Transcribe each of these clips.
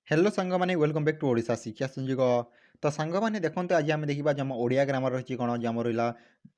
Hello सांग मैंने welcome back to Odisha शिक्षा संयोग। तो सांग मैंने देखते आज आम देखा जम ओडिया ग्रामर रही कौन जम रहा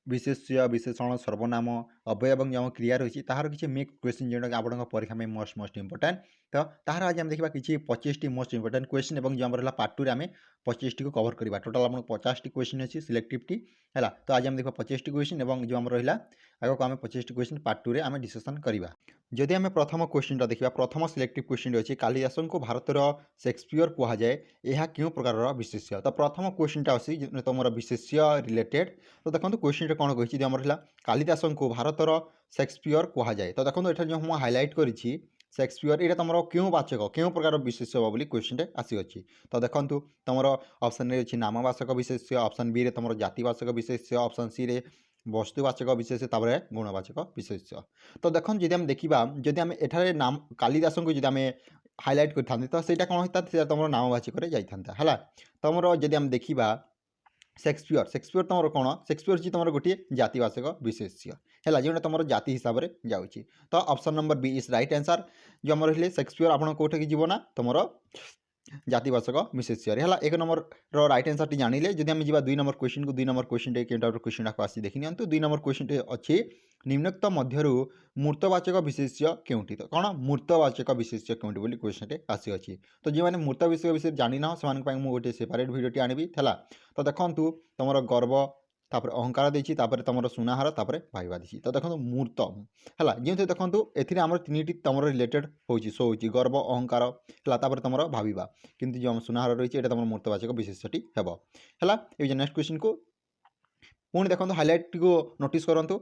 विशेष्य विशेषण सर्वनाम अव्यय और जम क्रिया रही तार किसी मेक क्वेश्चन जोटा आप परीक्षा में मोस्ट मोस्ट इंपोर्टेंट। तो तार आज आम देखा कि 25 मोस्ट इंपोर्टेंट क्वेश्चन और जम रहा पार्ट 2 आम 25 टी को कवर करवा टोटाल आप 50 टी क्वेश्चन अच्छी सिलेक्टिव टी है। तो आज आम देखा 25 टी क्वेश्चन और जो आम रहा आगे आम 25 टी क्वेश्चन पार्ट 2 आम डिस्कसन करवा। जदि आम प्रथम क्वेश्चन देखा प्रथम सिलेक्टिव क्वेश्चन अच्छी कालिदासन को भारतर शेक्सपियर कहुए यह क्यों प्रकार विशेष्य। तो प्रथम क्वेश्चनटा अच्छी तुम विशेष्य रिलेटेड। तो देखो क्वेश्चन कौन कही आम रहा कालिदासन को भारतर शेक्सपियर कहुए। तो देखो ये जो मुझे हाइलाइट करी शेक्सपियर ये तुम क्यों वाचक क्यों प्रकार विशेष्य हम बोली क्वेश्चन आसी। तो देखो तुम ऑप्शन ए अच्छी नामवाचक विशेष्य, ऑप्शन बी रे तुम जातिवाचक विशेष्य, ऑप्शन सी रे वस्तुवाचक विशेष्य, गुणवाचक विशेष्य। तो देखो जब आम देखा जदि आम एठारे नाम कालिदासन को जब आम हाइलाइट करते तो सहीटा कौन होता है तुम नामवाचक जाता है। तुम जदि आम देखा शेक्सपियर शेक्सपियर तुम कौन शेक्सपियर हूँ तुम गोटे जातिवाचक विशेष्य है जो तुम जाति हिसाब से जाऊँगी। तो option number B is right answer. जो आम रही शेक्सपियर आप कौटे जीव ना तुम जातिवाचक विशेष्य है। एक नंबर रईट आंसर टी जानिले जब आम जा 2 नंबर क्वेश्चन को 2 नंबर क्वेश्चन के क्वेश्चन को आसी देखी नि 2 नंबर क्वेश्चन अच्छी निम्नोक्त मध्यरु मूर्तवाचक विशेष्य केउंटी। तो कौन मूर्तवाचक विशेष्य केउंटी बोली क्वेश्चन आसी अच्छी। तो जो मैंने मूर्त विषय जानी ना से गोटे सेपरेट भिडियोटी आनी है। तो देखु तुम गर्व तापर अहंकार देती तुम सुनाहार तापर भाइबा देती। तो देखो मूर्त है जो देखो एम 3टी तुम रिलेटेड हो शो हो गर्व अहंकार है तुम भाविबा किंतु जो सुनाहार रही है तुम मूर्तवाचक विशेषटी हेब है। ये नेक्स्ट क्वेश्चन को पुणी देखो हाइलाइट को नोटिस करूँ।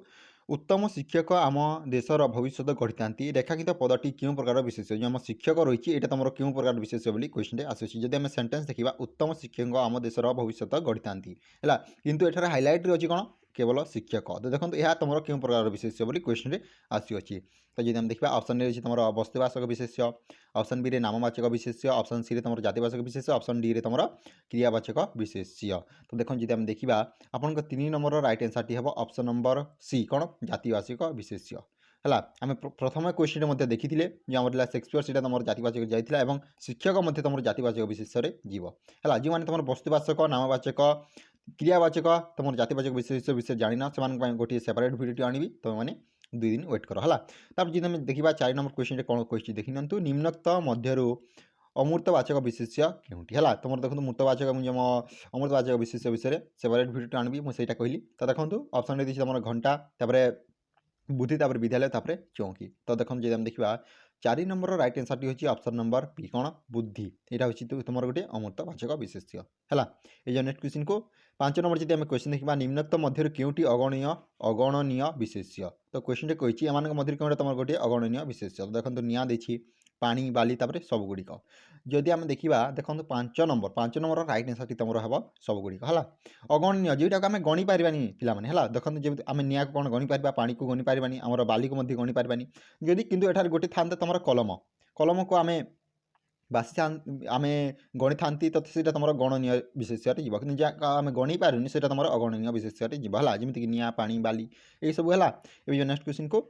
उत्तम शिक्षक आम देशर भविष्य गढ़ी था रेखांकित पदटी क्यों प्रकार विशेष जो आम शिक्षक रही है तुम क्यों प्रकार विशेष बोली क्वेश्चन आसूसी। जब आम सेंटेंस देखा उत्तम शिक्षक आम देशर भविष्य गढ़ी था है किंतु एठार हाइलाइट अच्छी कौन केवल शिक्षक। तो देखो यह तुम क्यों प्रकार विशेष बोली क्वेश्चन आसूसी। तो जब आम देखा ऑप्शन ए तुम वस्तुवाचक विशेष्य, ऑप्शन बी रे नामवाचक विशेष्य, ऑप्शन सी रे तुम जातिवाचक विशेष्य, ऑप्शन डी रे तुम क्रियावाचक विशेष्य। तो देखो जब आम देखा आपन 3 नंबर रईट आंसर टी हम ऑप्शन नंबर सी कौन जातिवाचक विशेष्य है। आम प्रथम क्वेश्चन देखी जो आम शेक्सपियर से तुम जातिवाचक जाता है शिक्षक तुम जातिवाचक विशेष्य जीव है। जो मैंने तुम वस्तुवाचक नामवाचक क्रियावाचक तुम जातिवाचक विशेष्य विषय जाना से गोटे सेपरेट भिडियो आनी तो मैंने 2 दिन वेट कर है। तब जब देखा 4 नंबर क्वेश्चन कौन कही देखी नि निम्नोक्त मध्यरु अमूर्तवाचक विशेष्य केउंटी है। तुम देखो मूर्तवाचक मुझे अमृतवाचक विशेष्य विषय सेपरेट भिडियो आनी मुझे कहली। तो देखो ऑप्शन दी तुम घंटा बुद्धि विद्यालय चौकी। तो देखो जब आम देखा 4 नंबर रईट आंसर टी होची ऑप्शन नंबर पी कौन बुद्धि यहाँ हूँ तुम गोटे अमूर्तवाचक विशेष्य है। ये नेक्स्ट क्वेश्चन को 5 नंबर जब आम क्वेश्चन देखा निम्नोक्त मध्य क्योंटी अगणनीय विशेष्य। तो क्वेश्चन कही एम मध्य क्यों तुम गोटे अगणनीय विशेष्य। तो देखो निआ देछि पानी बाली सब गुड़िक। जदि आम देखा देखो 5 नंबर रईट आंसर तुम हम सब गुड़िक है अगण्य जोटा आम गणी पारानी पाने है। देखो जब आम निआ को कौन गणी पार पानी को गणी पारानी आम बाली को गणी पारानी जदि किंतु एठार गोटे था तुम कलम कलम को आम बासी आम गणी था तो सीटा तुम गणनीय विशेष्य जीव कि जहाँ आम गणी पारूनी से तुम अगणनीय विशेष्य जीव है जमीक निआ पानी बाली यही सब है। ये नेक्स्ट क्वेश्चन को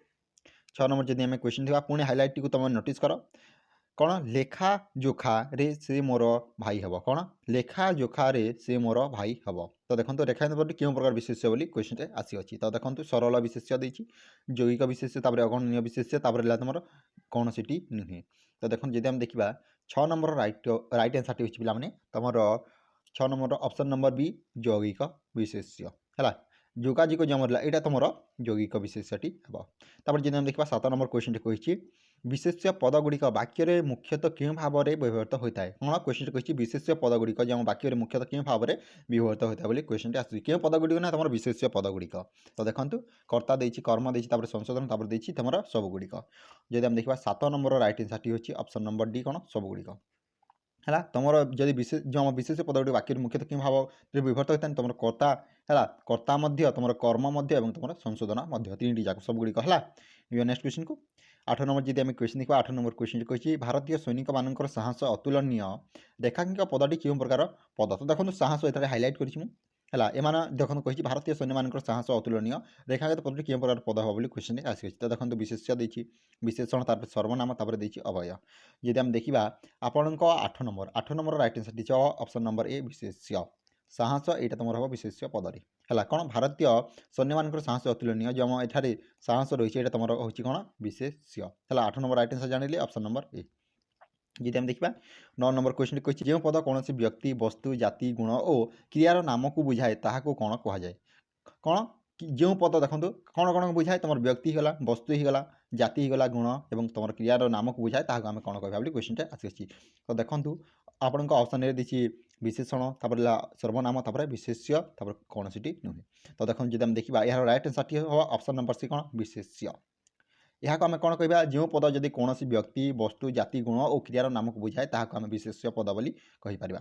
6 नंबर जब आम क्वेश्चन देखा पुणी हाइलाइट टी तुम नोटिस कर कौन लेखा जोखा रे से मोर भाई हम कौन लेखा जोखा रे से मोर भाई हम। तो देखो रेखा क्यों प्रकार विशेष्य बोली क्वेश्चन आसी अच्छी। तो देखो सरल विशेष्य देती यौगिक विशेष्य अगणनीय विशेष्य तुम कौन सी नुहे। तो देखो जब आम देखा 6 नंबर रईट आंसर टी पे मैंने तुम 6 नंबर ऑप्शन नंबर बी यौगिक विशेष्य है। जोगाजोग जम रहा यहाँ तुम यौगिक विशेष्यटी हम। जब आम देखा 7 नंबर क्वेश्चन कही विशेष्य पदगुड़िक वाक्य मुख्यतः क्यों भाव में व्यवहृत होता है कौन क्वेश्चन कही विशेष्य पदगुड़िक जो वाक्य मुख्यतः क्यों भाव में व्यवहृत होता है बोली क्वेश्चन आस क्यों पदगुड़िक ना तुम विशेष्य पदगुड़िक। तो देखो कर्ता देती कर्म देती संशोधन देती तुम सबुगुड़िक। जब आम देखा 7 नंबर रईट आंसर टी होची ऑप्शन नंबर डी कौन सबुगुड़िक है। तुम जब विशेष जो आम विशेष पदगुड़ी वाक्य मुख्यतः क्यों भाव में व्यवहृत होता है तुम कर्ता है कर्ता तुम कर्म तुम संशोधन 3टी जाक सबुगुड़िक है। ये नेक्स्ट क्वेश्चन को 8 नंबर जब आम क्वेश्चन देखा 8 नंबर क्वेश्चन कही भारतीय सैनिक मान साहस अतुलनीय रेखांकित पदटी क्यों प्रकार पद। तो देखो साहस ये हाइलाइट कर ହେଲା ଏମାନେ ଦେଖନ୍ତୁ କହିଛି ଭାରତୀୟ ସୈନ୍ୟମାନଙ୍କର ସାହସ ଅତୁଳନୀୟ ରେଖାଗତ ପଦଟି କେଉଁ ପ୍ରକାର ପଦ ହେବ ବୋଲି କ୍ୱେଶ୍ଚନ୍ରେ ଆସିଅଛି ତ ଦେଖନ୍ତୁ ବିଶେଷ୍ୟ ଦେଇଛି ବିଶେଷଣ ତାପରେ ସର୍ବନାମ ତାପରେ ଦେଇଛି ଅବୟ ଯଦି ଆମେ ଦେଖିବା ଆପଣଙ୍କ 8 ନମ୍ବର ରାଇଟ୍ ଆନ୍ସର୍ ଦେଇଛି ଅପସନ୍ ନମ୍ବର ଏ ବିଶେଷ୍ୟ ସାହସ ଏଇଟା ତୁମର ହେବ ବିଶେଷ୍ୟ ପଦରେ ହେଲା କ'ଣ ଭାରତୀୟ ସୈନ୍ୟମାନଙ୍କର ସାହସ ଅତୁଳନୀୟ ଯେମ ଏଠାରେ ସାହସ ରହିଛି ଏଇଟା ତୁମର ହେଉଛି କ'ଣ ବିଶେଷ୍ୟ ହେଲା 8 ନମ୍ବର ରାଇଟ୍ ଆନ୍ସର୍ ଜାଣିଲେ ଅପସନ୍ ନମ୍ବର ଏ ଯଦି ଆମେ ଦେଖିବା 9 ନମ୍ବର କ୍ୱେଶ୍ଚନ୍ଟି କହିଛି ଯେଉଁ ପଦ କୌଣସି ବ୍ୟକ୍ତି ବସ୍ତୁ ଜାତି ଗୁଣ ଓ କ୍ରିୟାର ନାମକୁ ବୁଝାଏ ତାହାକୁ କ'ଣ କୁହାଯାଏ କ'ଣ ଯେଉଁ ପଦ ଦେଖନ୍ତୁ କ'ଣ କ'ଣ ବୁଝାଏ ତୁମର ବ୍ୟକ୍ତି ହେଇଗଲା ବସ୍ତୁ ହେଇଗଲା ଜାତି ହେଇଗଲା ଗୁଣ ଏବଂ ତୁମର କ୍ରିୟାର ନାମକୁ ବୁଝାଏ ତାହାକୁ ଆମେ କ'ଣ କହିବା ବୋଲି କ୍ୱେଶ୍ଚନ୍ଟା ଆସିଅଛି ତ ଦେଖନ୍ତୁ ଆପଣଙ୍କ ଅପସନ୍ରେ ଦେଇଛି ବିଶେଷଣ ତାପରେ ହେଲା ସର୍ବନାମ ତାପରେ ବିଶେଷ୍ୟ ତାପରେ କୌଣସିଟି ନୁହେଁ ତ ଦେଖନ୍ତୁ ଯଦି ଆମେ ଦେଖିବା ଏହାର ରାଇଟ୍ ଆନ୍ସର୍ଟି ହେବ ଅପସନ୍ ନମ୍ବର ସି କ'ଣ ବିଶେଷ୍ୟ ଏହାକୁ ଆମେ କ'ଣ କହିବା ଯେଉଁ ପଦ ଯଦି କୌଣସି ବ୍ୟକ୍ତି ବସ୍ତୁ ଜାତି ଗୁଣ ଓ କ୍ରିୟାର ନାମକୁ ବୁଝାଏ ତାହାକୁ ଆମେ ବିଶେଷ୍ୟ ପଦ ବୋଲି କହିପାରିବା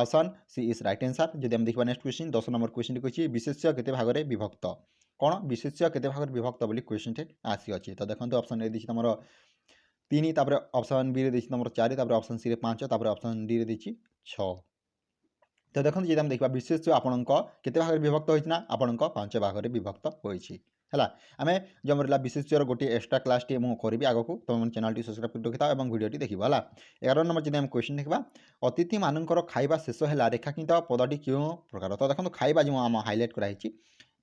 option C is right answer ଯଦି ଆମେ ଦେଖିବା ନେକ୍ସଟ କ୍ୱେଶ୍ଚିନ୍ 10 ନମ୍ବର କ୍ୱେଶ୍ଚିନ୍ କହିଛି ବିଶେଷ୍ୟ କେତେ ଭାଗରେ ବିଭକ୍ତ କ'ଣ ବିଶେଷ୍ୟ କେତେ ଭାଗରେ ବିଭକ୍ତ ବୋଲି କ୍ୱେଶ୍ଚିନ୍ଟେ ଆସିଅଛି ତ ଦେଖନ୍ତୁ ଅପସନ୍ରେ ଦେଇଛି ତୁମର 3 ତାପରେ ଅପସନ୍ ବିରେ ଦେଇଛି ତୁମର 4 ତାପରେ ଅପସନ୍ ସିରେ 5 ତାପରେ ଅପସନ୍ ଡିରେ ଦେଇଛି 6 ତ ଦେଖନ୍ତୁ ଯଦି ଆମେ ଦେଖିବା ବିଶେଷ୍ୟ ଆପଣଙ୍କ କେତେ ଭାଗରେ ବିଭକ୍ତ ହୋଇଛି ନା ଆପଣଙ୍କ 5 ଭାଗରେ ବିଭକ୍ତ ହୋଇଛି ହେଲା ଆମେ ଯେଉଁ ରହିଲା ବିଶେଷ୍ୟର ଗୋଟିଏ ଏକ୍ସଟ୍ରା କ୍ଲାସ୍ଟି ମୁଁ କରିବି ଆଗକୁ ତୁମେ ଚ୍ୟାନେଲଟି ସବସ୍କ୍ରାଇବ୍ କରି ରଖିଥାଅ ଏବଂ ଭିଡ଼ିଓଟି ଦେଖିବ ହେଲା 11 ନମ୍ବର ଯଦି ଆମେ କ୍ୱେଶ୍ଚିନ୍ ଦେଖିବା ଅତିଥିମାନଙ୍କର ଖାଇବା ଶେଷ ହେଲା ରେଖାଙ୍କିତ ପଦଟି କେଉଁ ପ୍ରକାର ତ ଦେଖନ୍ତୁ ଖାଇବା ଯେଉଁ ଆମ ହାଇଲାଇଟ୍ କରାହେଇଛି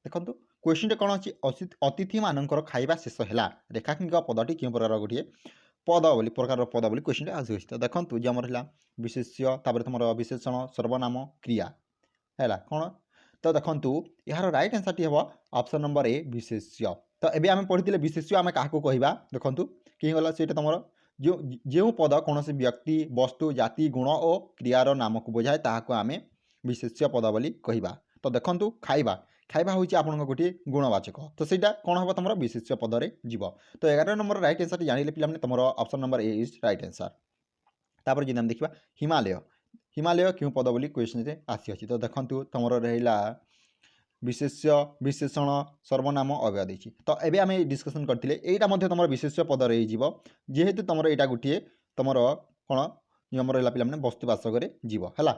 ଦେଖନ୍ତୁ କ୍ୱେଶ୍ଚିନ୍ରେ କ'ଣ ଅଛି ଅତିଥିମାନଙ୍କର ଖାଇବା ଶେଷ ହେଲା ରେଖାଙ୍କିତ ପଦଟି କେଉଁ ପ୍ରକାର ଗୋଟିଏ ପଦ ବୋଲି ପ୍ରକାରର ପଦ ବୋଲି କ୍ୱେଶ୍ଚିନ୍ରେ ଆସିଅଛି ତ ଦେଖନ୍ତୁ ଯେ ଆମର ହେଲା ବିଶେଷ୍ୟ ତାପରେ ତୁମର ବିଶେଷଣ ସର୍ବନାମ କ୍ରିୟା ହେଲା କ'ଣ ତ ଦେଖନ୍ତୁ ଏହାର ରାଇଟ୍ ଆନ୍ସର୍ଟି ହେବ ଅପସନ୍ ନମ୍ବର ଏ ବିଶେଷ୍ୟ ତ ଏବେ ଆମେ ପଢ଼ିଥିଲେ ବିଶେଷ୍ୟ ଆମେ କାହାକୁ କହିବା ଦେଖନ୍ତୁ କି ହେଇଗଲା ସେଇଟା ତୁମର ଯେଉଁ ପଦ କୌଣସି ବ୍ୟକ୍ତି ବସ୍ତୁ ଜାତି ଗୁଣ ଓ କ୍ରିୟାର ନାମକୁ ବୁଝାଏ ତାହାକୁ ଆମେ ବିଶେଷ୍ୟ ପଦ ବୋଲି କହିବା ତ ଦେଖନ୍ତୁ ଖାଇବା ଖାଇବା ହେଉଛି ଆପଣଙ୍କ ଗୋଟିଏ ଗୁଣବାଚକ ତ ସେଇଟା କ'ଣ ହେବ ତୁମର ବିଶେଷ୍ୟ ପଦରେ ଯିବ ତ 11 ନମ୍ବର ରାଇଟ୍ ଆନ୍ସର୍ଟି ଜାଣିଲେ ପିଲାମାନେ ତୁମର option number A is right answer ତାପରେ ଯଦି ଆମେ ଦେଖିବା ହିମାଳୟ କେଉଁ ପଦ ବୋଲି କ୍ୱେଶ୍ଚନ୍ରେ ଆସିଅଛି ତ ଦେଖନ୍ତୁ ତୁମର ରହିଲା ବିଶେଷ୍ୟ ବିଶେଷଣ ସର୍ବନାମ ଅବ୍ୟୟ ଦେଇଛି ତ ଏବେ ଆମେ ଡିସ୍କସନ୍ କରିଥିଲେ ଏଇଟା ମଧ୍ୟ ତୁମର ବିଶେଷ୍ୟ ପଦରେ ହେଇଯିବ ଯେହେତୁ ତୁମର ଏଇଟା ଗୋଟିଏ ତୁମର କ'ଣ ନିୟମ ରହିଲା ପିଲାମାନେ ବସ୍ତୁବାଚକରେ ଯିବ ହେଲା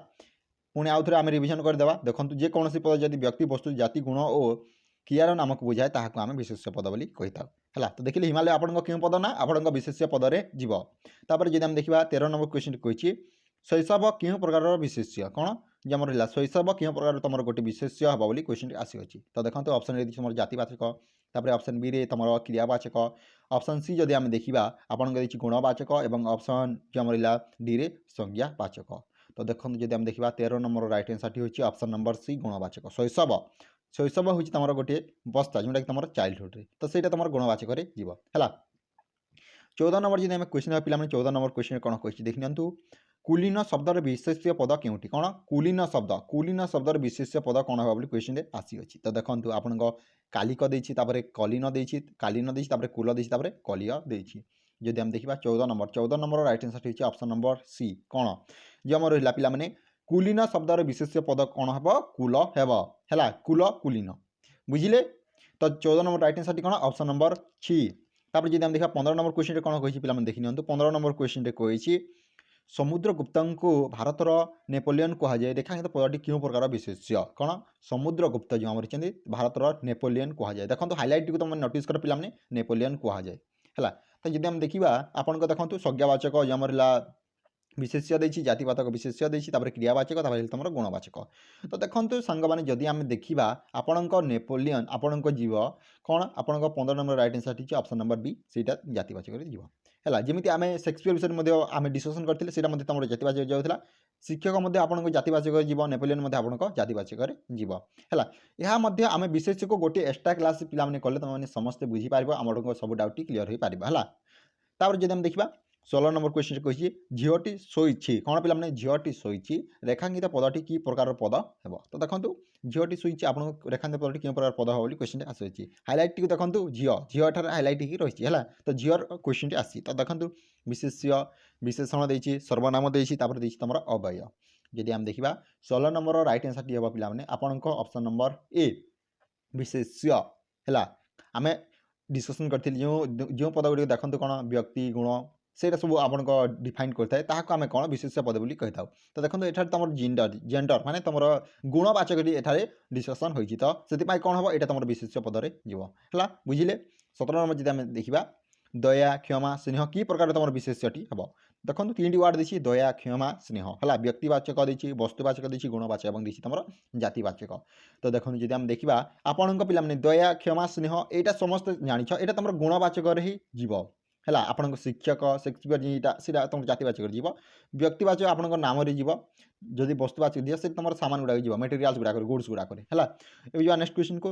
ପୁଣି ଆଉ ଥରେ ଆମେ ରିଭିଜନ୍ କରିଦେବା ଦେଖନ୍ତୁ ଯେକୌଣସି ପଦ ଯଦି ବ୍ୟକ୍ତି ବସ୍ତୁ ଜାତି ଗୁଣ ଓ କ୍ରିୟାର ନାମକୁ ବୁଝାଏ ତାହାକୁ ଆମେ ବିଶେଷ୍ୟ ପଦ ବୋଲି କହିଥାଉ ହେଲା ତ ଦେଖିଲେ ହିମାଳୟ ଆପଣଙ୍କ କେଉଁ ପଦ ନା ଆପଣଙ୍କ ବିଶେଷ୍ୟ ପଦରେ ଯିବ ତାପରେ ଯଦି ଆମେ ଦେଖିବା 13 ନମ୍ବର କ୍ୱେଶ୍ଚିନ୍ କହିଛି ଶୈଶବ କେଉଁ ପ୍ରକାରର ବିଶେଷ୍ୟ କ'ଣ ଯେ ଆମର ହେଲା ଶୈଶବ କେଉଁ ପ୍ରକାର ତୁମର ଗୋଟେ ବିଶେଷ୍ୟ ହେବ ବୋଲି କ୍ୱେଶ୍ଚିନ୍ଟି ଆସିଅଛି ତ ଦେଖନ୍ତୁ ଅପସନ୍ରେ ଦେଇଛି ତୁମର ଜାତିବାଚକ ତାପରେ ଅପସନ୍ ବିରେ ତୁମର କ୍ରିୟାବାଚକ ଅପସନ୍ ସି ଯଦି ଆମେ ଦେଖିବା ଆପଣଙ୍କ ଦେଇଛି ଗୁଣବାଚକ ଏବଂ ଅପସନ୍ ଯେ ଆମର ହେଲା ଡିରେ ସଂଜ୍ଞାବାଚକ ତ ଦେଖନ୍ତୁ ଯଦି ଆମେ ଦେଖିବା 13 ନମ୍ବର ରାଇଟ୍ ଆନ୍ସର୍ଟି ହେଉଛି ଅପସନ୍ ନମ୍ବର ସି ଗୁଣବାଚକ ଶୈଶବ ହେଉଛି ତୁମର ଗୋଟିଏ ଅବସ୍ଥା ଯେଉଁଟାକି ତୁମର ଚାଇଲ୍ଡହୁଡ଼୍ରେ ତ ସେଇଟା ତୁମର ଗୁଣବାଚକରେ ଯିବ ହେଲା 14 ନମ୍ବର ଯଦି ଆମେ କ୍ୱେଶ୍ଚିନ୍ ହେବା ପିଲାମାନେ 14 ନମ୍ବର କ୍ୱେଶ୍ଚିନ୍ରେ କ'ଣ କହିଛି ଦେଖିନିଅନ୍ତୁ କୁଲୀନ ଶବ୍ଦର ବିଶେଷ୍ୟ ପଦ କେଉଁଠି କ'ଣ କୁଲୀନ ଶବ୍ଦର ବିଶେଷ୍ୟ ପଦ କ'ଣ ହେବ ବୋଲି କ୍ୱେଶ୍ଚିନ୍ରେ ଆସିଅଛି ତ ଦେଖନ୍ତୁ ଆପଣଙ୍କ କାଲିକ ଦେଇଛି ତାପରେ କାଲୀନ ଦେଇଛି ତାପରେ କୁଲ ଦେଇଛି ତାପରେ କଲିୟ ଦେଇଛି ଯଦି ଆମେ ଦେଖିବା 14 ନମ୍ବର ରାଇଟ୍ ଆନ୍ସର୍ଟି ହେଉଛି ଅପସନ୍ ନମ୍ବର ସି କ'ଣ ଯେ ଆମର ରହିଲା ପିଲାମାନେ କୁଲୀନ ଶବ୍ଦର ବିଶେଷ୍ୟ ପଦ କ'ଣ ହେବ କୁଲ ହେବ ହେଲା କୁଲୀନ ବୁଝିଲେ ତ 14 ନମ୍ବର ରାଇଟ୍ ଆନ୍ସର୍ଟି କ'ଣ ଅପସନ୍ ନମ୍ବର ସି ତାପରେ ଯଦି ଆମେ ଦେଖିବା 15 ନମ୍ବର କ୍ୱେଶ୍ଚିନ୍ରେ କ'ଣ କହିଛି ପିଲାମାନେ ଦେଖିନିଅନ୍ତୁ 15 ନମ୍ବର କ୍ୱେଶ୍ଚିନ୍ରେ କହିଛି ସମୁଦ୍ରଗୁପ୍ତଙ୍କୁ ଭାରତର ନେପୋଲିଅନ୍ କୁହାଯାଏ ରେଖାଙ୍କିତ ପଦଟି କେଉଁ ପ୍ରକାର ବିଶେଷ୍ୟ କ'ଣ ସମୁଦ୍ରଗୁପ୍ତ ଯେଉଁ ଆମର ଅଛନ୍ତି ଭାରତର ନେପୋଲିଅନ୍ କୁହାଯାଏ ଦେଖନ୍ତୁ ହାଇଲାଇଟ୍ଟିକୁ ତୁମେ ନୋଟିସ୍ କର ପିଲାମାନେ ନେପୋଲିଅନ୍ କୁହାଯାଏ ହେଲା ତ ଯଦି ଆମେ ଦେଖିବା ଆପଣଙ୍କ ଦେଖନ୍ତୁ ସଂଜ୍ଞାବାଚକ ଯେ ଆମର ହେଲା ବିଶେଷ୍ୟ ଦେଇଛି ଜାତିବାଚକ ବିଶେଷ୍ୟ ଦେଇଛି ତାପରେ କ୍ରିୟାବାଚକ ତାପରେ ତୁମର ଗୁଣବାଚକ ତ ଦେଖନ୍ତୁ ସାଙ୍ଗମାନେ ଯଦି ଆମେ ଦେଖିବା ଆପଣଙ୍କ ନେପୋଲିଅନ୍ ଆପଣଙ୍କ ଯିବ କ'ଣ ଆପଣଙ୍କ 15 ନମ୍ବର ରାଇଟ୍ ଆନ୍ସର୍ଟି ହେଉଛି ଅପସନ୍ ନମ୍ବର ବି ସେଇଟା ଜାତିବାଚକରେ ଯିବ ହେଲା ଯେମିତି ଆମେ ସେକ୍ସପିୟର ବିଷୟରେ ମଧ୍ୟ ଆମେ ଡିସ୍କସନ୍ କରିଥିଲେ ସେଇଟା ମଧ୍ୟ ତୁମର ଜାତିବାଚକ ଯାଉଥିଲା ଶିକ୍ଷକ ମଧ୍ୟ ଆପଣଙ୍କ ଜାତିବାଚକରେ ଯିବ ନେପୋଲିଅନ୍ ମଧ୍ୟ ଆପଣଙ୍କ ଜାତିବାଚକରେ ଯିବ ହେଲା ଏହା ମଧ୍ୟ ଆମେ ବିଶେଷକୁ ଗୋଟିଏ ଏକ୍ସଟ୍ରା କ୍ଲାସ୍ ପିଲାମାନେ କଲେ ତୁମେମାନେ ସମସ୍ତେ ବୁଝିପାରିବ ଆପଣଙ୍କ ସବୁ ଡାଉଟ୍ଟି କ୍ଲିୟର ହୋଇପାରିବ ହେଲା ତାପରେ ଯଦି ଆମେ ଦେଖିବା 16 ନମ୍ବର କ୍ୱେଶ୍ଚିନ୍ କହିଛି ଝିଅଟି ଶୋଇଛି କ'ଣ ପିଲାମାନେ ଝିଅଟି ଶୋଇଛି ରେଖାଙ୍କିତ ପଦଟି କି ପ୍ରକାର ପଦ ହେବ ତ ଦେଖନ୍ତୁ ଝିଅଟି ଶୋଇଛି ଆପଣଙ୍କ ରେଖାଙ୍କିତ ପଦଟି କେଉଁ ପ୍ରକାର ପଦ ହେବ ବୋଲି କ୍ୱେଶ୍ଚିନ୍ଟି ଆସିଛି ହାଇଲାଇଟ୍ଟିକୁ ଦେଖନ୍ତୁ ଝିଅ ଏଠାରେ ହାଇଲାଇଟ୍ ହେଇକି ରହିଛି ହେଲା ତ ଝିଅର କ୍ୱେଶ୍ଚିନ୍ଟି ଆସିଛି ତ ଦେଖନ୍ତୁ ବିଶେଷଣ ଦେଇଛି ସର୍ବନାମ ଦେଇଛି ତାପରେ ଦେଇଛି ତୁମର ଅବୟ ଯଦି ଆମେ ଦେଖିବା 16 ନମ୍ବର ରାଇଟ୍ ଆନ୍ସର୍ଟି ହେବ ପିଲାମାନେ ଆପଣଙ୍କ ଅପସନ୍ ନମ୍ବର ଏ ବିଶେଷ୍ୟ ହେଲା ଆମେ ଡିସ୍କସନ୍ କରିଥିଲି ଯେଉଁ ପଦ ଗୁଡ଼ିକ ଦେଖନ୍ତୁ କ'ଣ ବ୍ୟକ୍ତି ଗୁଣ ସେଇଟା ସବୁ ଆପଣଙ୍କ ଡିଫାଇନ୍ କରିଥାଏ ତାହାକୁ ଆମେ କ'ଣ ବିଶେଷ୍ୟ ପଦ ବୋଲି କହିଥାଉ। ତ ଦେଖନ୍ତୁ ଏଠାରେ ତମର ଜେଣ୍ଡର ମାନେ ତମର ଗୁଣବାଚକଟି ଏଠାରେ ଡିସ୍କସନ୍ ହୋଇଛି। ତ ସେଥିପାଇଁ କ'ଣ ହେବ ଏଇଟା ତମର ବିଶେଷ୍ୟ ପଦରେ ଯିବ ହେଲା ବୁଝିଲେ। 17 ନମ୍ବର ଯଦି ଆମେ ଦେଖିବା ଦୟା କ୍ଷମା ସ୍ନେହ କି ପ୍ରକାର ତମର ବିଶେଷ୍ୟଟି ହେବ। ଦେଖନ୍ତୁ 3ଟି ୱାର୍ଡ଼ ଦେଇଛି ଦୟା କ୍ଷମା ସ୍ନେହ ହେଲା ବ୍ୟକ୍ତିବାଚକ ଦେଇଛି ବସ୍ତୁବାଚକ ଦେଇଛି ଗୁଣବାଚକ ଏବଂ ଦେଇଛି ତମର ଜାତିବାଚକ। ତ ଦେଖନ୍ତୁ ଯଦି ଆମେ ଦେଖିବା ଆପଣଙ୍କ ପିଲାମାନେ ଦୟା କ୍ଷମା ସ୍ନେହ ଏଇଟା ସମସ୍ତେ ଜାଣିଛ ଏଇଟା ତମର ଗୁଣବାଚକରେ ହିଁ ଯିବ ହେଲା। ଆପଣଙ୍କ ଶିକ୍ଷକ ସେକ୍ସପିୟର ଯେଇଟା ସେଇଟା ତମର ଜାତିବାଚକରେ ଯିବ। ବ୍ୟକ୍ତିବାଚକ ଆପଣଙ୍କ ନାମରେ ଯିବ। ଯଦି ବସ୍ତୁବାଚକ ଦିଅ ସେ ତମର ସାମାନ ଗୁଡ଼ାକ ଯିବ ମେଟେରିଆଲ୍ସ ଗୁଡ଼ାକରେ ଗୁଡ୍ସ ଗୁଡ଼ାକରେ ହେଲା। ଏବେ ଯିବା ନେକ୍ସଟ କ୍ୱେଶ୍ଚନକୁ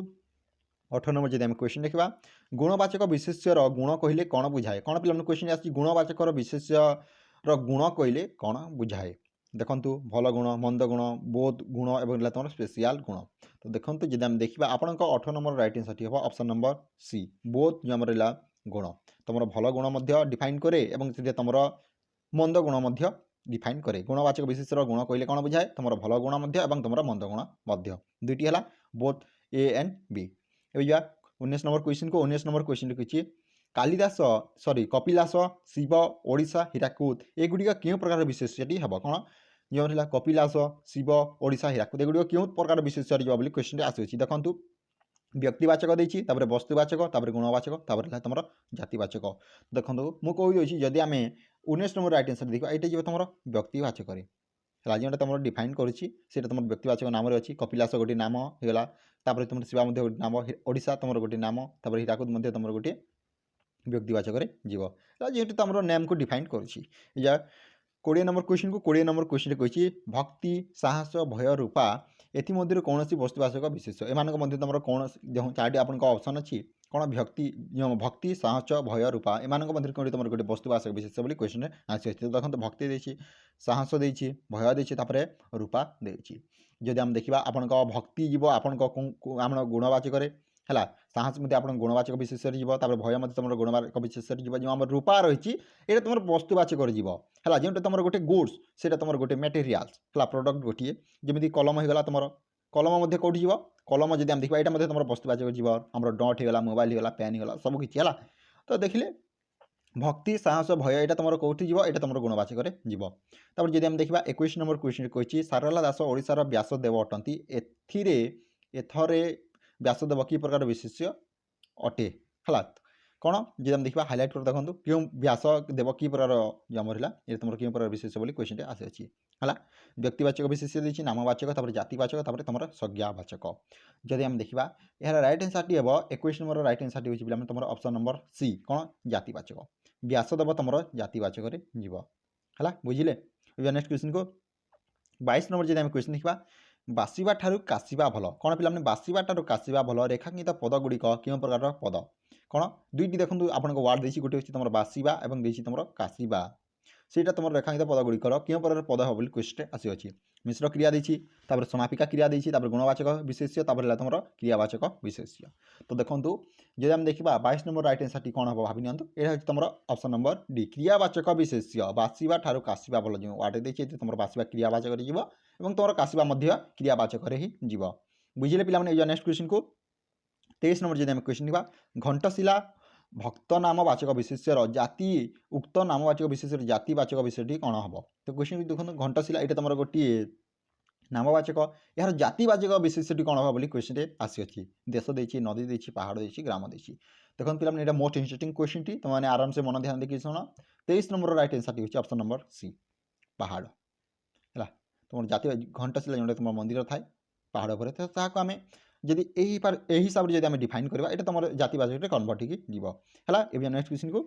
18 ନମ୍ବର ଯଦି ଆମେ କ୍ୱେଶ୍ଚନ ଦେଖିବା ଗୁଣବାଚକ ବିଶେଷ୍ୟର ଗୁଣ କହିଲେ କ'ଣ ବୁଝାଏ। କ'ଣ ପିଲାମାନେ କ୍ୱେଶ୍ଚନ ଆସିଛି ଗୁଣବାଚକର ବିଶେଷ୍ୟର ଗୁଣ କହିଲେ କ'ଣ ବୁଝାଏ। ଦେଖନ୍ତୁ ଭଲ ଗୁଣ ମନ୍ଦ ଗୁଣ ବୋଥ୍ ଗୁଣ ଏବଂ ହେଲା ତମର ସ୍ପେସିଆଲ ଗୁଣ। ତ ଦେଖନ୍ତୁ ଯଦି ଆମେ ଦେଖିବା ଆପଣଙ୍କ 18 ନମ୍ବର ରାଇଟ୍ ଆନ୍ସରଟି ହେବ ଅପସନ୍ ନମ୍ବର ସି ବୋଥ୍ ଯେଉଁ ଆମର ହେଲା ଗୁଣ ତମର ଭଲ ଗୁଣ ମଧ୍ୟ ଡିଫାଇନ୍ କରେ ଏବଂ ସେଥିରେ ତମର ମନ୍ଦ ଗୁଣ ମଧ୍ୟ ଡିଫାଇନ୍ କରେ। ଗୁଣବାଚକ ବିଶେଷ୍ୟର ଗୁଣ କହିଲେ କ'ଣ ବୁଝାଏ ତମର ଭଲ ଗୁଣ ମଧ୍ୟ ଏବଂ ତମର ମନ୍ଦ ଗୁଣ ମଧ୍ୟ ଦୁଇଟି ହେଲା ବୋଥ୍ ଏ ଏଣ୍ଡ ବି। ଏବେ ଯିବା 19 ନମ୍ବର କ୍ୱେଶ୍ଚନକୁ 19 ନମ୍ବର କ୍ୱେଶ୍ଚନ କହିଛି କାଳିଦାସ କପିଳାସ ଶିବ ଓଡ଼ିଶା ହୀରାକୁଦ ଏଗୁଡ଼ିକ କେଉଁ ପ୍ରକାର ବିଶେଷ୍ୟଟି ହେବ। କ'ଣ ଯେଉଁ ହେଲା କପିଳାସ ଶିବ ଓଡ଼ିଶା ହୀରାକୁଦ ଏଗୁଡ଼ିକ କେଉଁ ପ୍ରକାର ବିଶେଷ୍ୟଟି ଯିବ ବୋଲି କ୍ୱେଶ୍ଚନଟି ଆସୁଅଛି। ଦେଖନ୍ତୁ ବ୍ୟକ୍ତିବାଚକ ଦେଇଛି ତାପରେ ବସ୍ତୁବାଚକ ତାପରେ ଗୁଣବାଚକ ତାପରେ ହେଲା ତମର ଜାତିବାଚକ। ଦେଖନ୍ତୁ ମୁଁ କହିଦେଉଛି ଯଦି ଆମେ 19 ନମ୍ବର ରାଇଟ୍ ଆନ୍ସର ଦେଖିବା ଏଇଟା ଯିବ ତମର ବ୍ୟକ୍ତିବାଚକରେ ହେଲା ଯେଉଁଟା ତମର ଡିଫାଇନ୍ କରୁଛି ସେଇଟା ତମର ବ୍ୟକ୍ତିବାଚକ ନାମରେ ଅଛି। କପିଳାସ ଗୋଟିଏ ନାମ ହେଇଗଲା ତାପରେ ତମର ଶିବା ମଧ୍ୟ ଗୋଟେ ନାମ ଓଡ଼ିଶା ତମର ଗୋଟିଏ ନାମ ତାପରେ ହୀରାକୁଦ ମଧ୍ୟ ତମର ଗୋଟିଏ ବ୍ୟକ୍ତିବାଚକରେ ଯିବ ହେଲା ଯେହେତୁ ତମର ନେମ୍କୁ ଡିଫାଇନ୍ କରୁଛି। ଯା 20 ନମ୍ବର କ୍ୱେଶ୍ଚନକୁ 20 ନମ୍ବର କ୍ୱେଶ୍ଚନରେ କହିଛି ଭକ୍ତି ସାହସ ଭୟ ରୂପା ଏଥିମଧ୍ୟରୁ କୌଣସି ବସ୍ତୁବାଚକ ବିଶେଷ ଏମାନଙ୍କ ମଧ୍ୟରେ ତମର କୌଣସି ଯେଉଁ 4ଟି ଆପଣଙ୍କ ଅପସନ୍ ଅଛି କ'ଣ ଭକ୍ତି ସାହସ ଭୟ ରୂପା ଏମାନଙ୍କ ମଧ୍ୟରେ କେଉଁଠି ତମର ଗୋଟେ ବସ୍ତୁବାଚକ ବିଶେଷ ବୋଲି କ୍ୱେଶ୍ଚନରେ ଆସିଅଛି। ଦେଖନ୍ତୁ ଭକ୍ତି ଦେଇଛି ସାହସ ଦେଇଛି ଭୟ ଦେଇଛି ତାପରେ ରୂପା ଦେଇଛି। ଯଦି ଆମେ ଦେଖିବା ଆପଣଙ୍କ ଭକ୍ତି ଯିବ ଆପଣଙ୍କ ଆମର ଗୁଣବାଚକରେ ହେଲା ସାହସ ମଧ୍ୟ ଆପଣଙ୍କ ଗୁଣବାଚକ ବିଶେଷରେ ଯିବ ତାପରେ ଭୟ ମଧ୍ୟ ତମର ଗୁଣବାଚକ ବିଶେଷରେ ଯିବ। ଯେଉଁ ଆମର ରୂପା ରହିଛି ଏଇଟା ତମର ବସ୍ତୁବାଚକରେ ଯିବ ହେଲା ଯେଉଁଟା ତମର ଗୋଟେ ଗୁଡ୍ସ ସେଇଟା ତମର ଗୋଟେ ମେଟେରିଆଲ୍ସ ହେଲା ପ୍ରଡକ୍ଟ ଗୋଟିଏ ଯେମିତି କଲମ ହେଇଗଲା ତମର କଲମ ମଧ୍ୟ କେଉଁଠି ଯିବ କଲମ ଯଦି ଆମେ ଦେଖିବା ଏଇଟା ମଧ୍ୟ ତମର ବସ୍ତୁବାଚକ ଯିବ ଆମର ଡଟ୍ ହେଇଗଲା ମୋବାଇଲ ହେଇଗଲା ପେନ୍ ହେଇଗଲା ସବୁ କିଛି ହେଲା। ତ ଦେଖିଲେ ଭକ୍ତି ସାହସ ଭୟ ଏଇଟା ତମର କେଉଁଠି ଯିବ ଏଇଟା ତମର ଗୁଣବାଚକରେ ଯିବ। ତାପରେ ଯଦି ଆମେ ଦେଖିବା 21 ନମ୍ବର କ୍ୱେଶ୍ଚନ କହିଛି ସାରଳା ଦାସ ଓଡ଼ିଶାର ବ୍ୟାସଦେବ ଅଟନ୍ତି ଏଥରେ ବ୍ୟାସଦେବ କି ପ୍ରକାର ବିଶେଷ୍ୟ ଅଟେ ହେଲା। କ'ଣ ଯଦି ଆମେ ଦେଖିବା ହାଇଲାଇଟ୍ କରି ଦେଖନ୍ତୁ କେଉଁ ବ୍ୟାସଦେବ କି ପ୍ରକାର ଜନ୍ମ ହେଲା ଏଇଟା ତମର କେଉଁ ପ୍ରକାର ବିଶେଷ୍ୟ ବୋଲି କ୍ୱେଶ୍ଚନଟି ଆସିଅଛି ହେଲା। ବ୍ୟକ୍ତିବାଚକ ବିଶେଷ୍ୟ ଦେଇଛି ନାମବାଚକ ତାପରେ ଜାତିବାଚକ ତାପରେ ତମର ସଂଜ୍ଞାବାଚକ। ଯଦି ଆମେ ଦେଖିବା ଏହାର ରାଇଟ୍ ଆନ୍ସରଟି ହେବ 21 ନମ୍ବର ରାଇଟ୍ ଆନ୍ସରଟି ହେଉଛି ପିଲାମାନେ ତମର ଅପସନ୍ ନମ୍ବର ସି କ'ଣ ଜାତିବାଚକ ବ୍ୟାସଦେବ ତମର ଜାତିବାଚକରେ ଯିବ ହେଲା ବୁଝିଲେ। ନେକ୍ସଟ କ୍ୱେଶ୍ଚନକୁ 22 ନମ୍ବର ଯଦି ଆମେ କ୍ୱେଶ୍ଚନ ଦେଖିବା ବାସିବା ଠାରୁ କାଶିବା ଭଲ। କ'ଣ ପିଲାମାନେ ବାସିବା ଠାରୁ କାଶିବା ଭଲ ରେଖାଙ୍କିତ ପଦ ଗୁଡ଼ିକ କେଉଁ ପ୍ରକାରର ପଦ। କ'ଣ ଦୁଇଟି ଦେଖନ୍ତୁ ଆପଣଙ୍କ ୱାର୍ଡ଼ ଦେଇଛି ଗୋଟେ ହେଉଛି ତମର ବାସିବା ଏବଂ ଦେଇଛି ତମର କାଶିବା ସେଇଟା ତମର ରେଖାଙ୍କିତ ପଦ ଗୁଡ଼ିକର କେଉଁ ପ୍ରକାର ପଦ ହେବ ବୋଲି କ୍ୱେଶ୍ଚନ ଆସିଅଛି। ମିଶ୍ର କ୍ରିୟା ଦେଇଛି ତାପରେ ସମାପିକା କ୍ରିୟା ଦେଇଛି ତାପରେ ଗୁଣବାଚକ ବିଶେଷ୍ୟ ତାପରେ ହେଲା ତମର କ୍ରିୟାବାଚକ ବିଶେଷ୍ୟ। ତ ଦେଖନ୍ତୁ ଯଦି ଆମେ ଦେଖିବା 22 ନମ୍ବର ରାଇଟ୍ ଆନ୍ସରଟି କ'ଣ ହେବ ଭାବି ନିଅନ୍ତୁ ଏଇଟା ହେଉଛି ତମର ଅପସନ୍ ନମ୍ବର ଡି କ୍ରିୟାବାଚକ ବିଶେଷ୍ୟ ବାସିବା ଠାରୁ କାଶିବା ଭଲ ଯେଉଁ ୱାର୍ଡ଼ ଦେଇଛି ଏଠି ତମର ବାସିବା କ୍ରିୟାବାଚକରେ ଯିବ ଏବଂ ତମର କାଶିବା ମଧ୍ୟ କ୍ରିୟାବାଚକରେ ହିଁ ଯିବ ବୁଝିଲେ ପିଲାମାନେ। ଏଇ ନେକ୍ସଟ କ୍ୱେଶ୍ଚନକୁ 23 ନମ୍ବର ଯଦି ଆମେ କ୍ୱେଶ୍ଚନ ଦେଖିବା ଘଣ୍ଟଶିଳା ଭକ୍ତ ନାମବାଚକ ବିଶେଷ୍ୟର ଜାତି ଉକ୍ତ ନାମବାଚକ ବିଶେଷ୍ୟର ଜାତିବାଚକ ବିଷୟଟି କ'ଣ ହେବ। ତ କ୍ୱେଶ୍ଚନ ଦେଖନ୍ତୁ ଘଣ୍ଟଶିଳା ଏଇଟା ତମର ଗୋଟିଏ ନାମବାଚକ ଏହାର ଜାତିବାଚକ ବିଶେଷ୍ୟଟି କ'ଣ ହେବ ବୋଲି କ୍ୱେଶ୍ଚନରେ ଆସିଅଛି। ଦେଶ ଦେଇଛି ନଦୀ ଦେଇଛି ପାହାଡ଼ ଦେଇଛି ଗ୍ରାମ ଦେଇଛି। ଦେଖନ୍ତୁ ପିଲାମାନେ ଏଇଟା ମୋଷ୍ଟ ଇଣ୍ଟରେଷ୍ଟିଂ କ୍ୱେଶ୍ଚନଟି ତୁମମାନେ ଆରାମସେ ମନ ଧ୍ୟାନ ଦେଇକି ଶୁଣ। 23 ନମ୍ବର ରାଇଟ୍ ଆନ୍ସରଟି ହେଉଛି ଅପସନ୍ ନମ୍ବର ସି ପାହାଡ଼ ହେଲା। ତୁମର ଜାତି ଘଣ୍ଟଶିଳା ଯେଉଁଟା ତୁମର ମନ୍ଦିର ଥାଏ ପାହାଡ଼ ଉପରେ ତ ତାହାକୁ ଆମେ ଯଦି ଏହି ହିସାବରେ ଯଦି ଆମେ ଡିଫାଇନ୍ କରିବା ଏଇଟା ତମର ଜାତିବାଚକରେ କନଭର୍ଟ ହେଇକି ଯିବ ହେଲା। ଏବେ ନେକ୍ସଟ କ୍ୱେଶ୍ଚନକୁ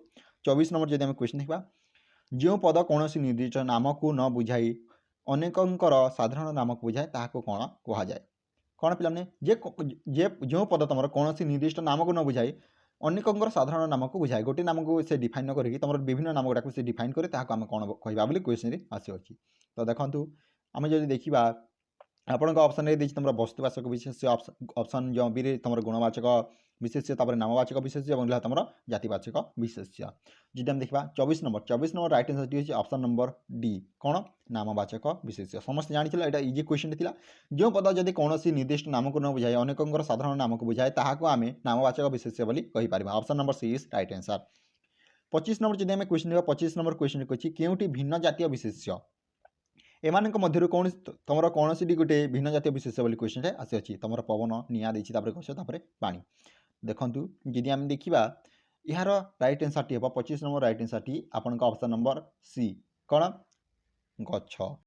24 ନମ୍ବର ଯଦି ଆମେ କ୍ୱେଶ୍ଚନ ଦେଖିବା ଯେଉଁ ପଦ କୌଣସି ନିର୍ଦ୍ଦିଷ୍ଟ ନାମକୁ ନ ବୁଝାଇ ଅନେକଙ୍କର ସାଧାରଣ ନାମକୁ ବୁଝାଏ ତାହାକୁ କ'ଣ କୁହାଯାଏ। କ'ଣ ପିଲାମାନେ ଯେଉଁ ପଦ ତମର କୌଣସି ନିର୍ଦ୍ଦିଷ୍ଟ ନାମକୁ ନ ବୁଝାଇ ଅନେକଙ୍କର ସାଧାରଣ ନାମକୁ ବୁଝାଏ ଗୋଟିଏ ନାମକୁ ସେ ଡିଫାଇନ୍ ନ କରିକି ତମର ବିଭିନ୍ନ ନାମ ଗୁଡ଼ାକୁ ସେ ଡିଫାଇନ୍ କରି ତାହାକୁ ଆମେ କ'ଣ କହିବା ବୋଲି କ୍ୱେଶ୍ଚନରେ ଆସିଅଛି। ତ ଦେଖନ୍ତୁ ଆମେ ଯଦି ଦେଖିବା ଆପଣଙ୍କ ଅପସନ୍ ଏ ଦେଇଛି ତମର ବସ୍ତୁବାଚକ ବିଶେଷ୍ୟ ଅପସନ୍ ଯେଉଁ ବିରେ ତମର ଗୁଣବାଚକ ବିଶେଷ୍ୟ ତାପରେ ନାମବାଚକ ବିଶେଷ୍ୟ ଏବଂ ହେଲା ତମର ଜାତିବାଚକ ବିଶେଷ୍ୟ। ଯଦି ଆମେ ଦେଖିବା 24 ନମ୍ବର ରାଇଟ୍ ଆନ୍ସରଟି ହେଉଛି ଅପସନ୍ ନମ୍ବର ଡି କ'ଣ ନାମବାଚକ ବିଶେଷ୍ୟ। ସମସ୍ତେ ଜାଣିଥିଲେ ଏଇଟା ଇଜି କ୍ୱେଶ୍ଚନ ଥିଲା। ଯେଉଁ ପଦ ଯଦି କୌଣସି ନିର୍ଦ୍ଦିଷ୍ଟ ନାମକୁ ନ ବୁଝାଏ ଅନେକଙ୍କର ସାଧାରଣ ନାମକୁ ବୁଝାଏ ତାହାକୁ ଆମେ ନାମବାଚକ ବିଶେଷ୍ୟ ବୋଲି କହିପାରିବା। Option number C is right answer. 25 number जदि आम क्वेश्चन देखा 25 नंबर क्वेश्चन कहछि केउटी भिन्न जातीय विशेष्य एमानक मध्यरु कौन तुमर कौन सी गोटे भिन्न जातीय विशेष्य बोली क्वेश्चन आसी तुमर पवन निआ देछि तापर गछ तापर पानी देखंतु जदि आम देखिबा यार राइट आंसर टी हे 25 नंबर राइट आंसर टी आपनका ऑप्शन नंबर सी कौन गछ।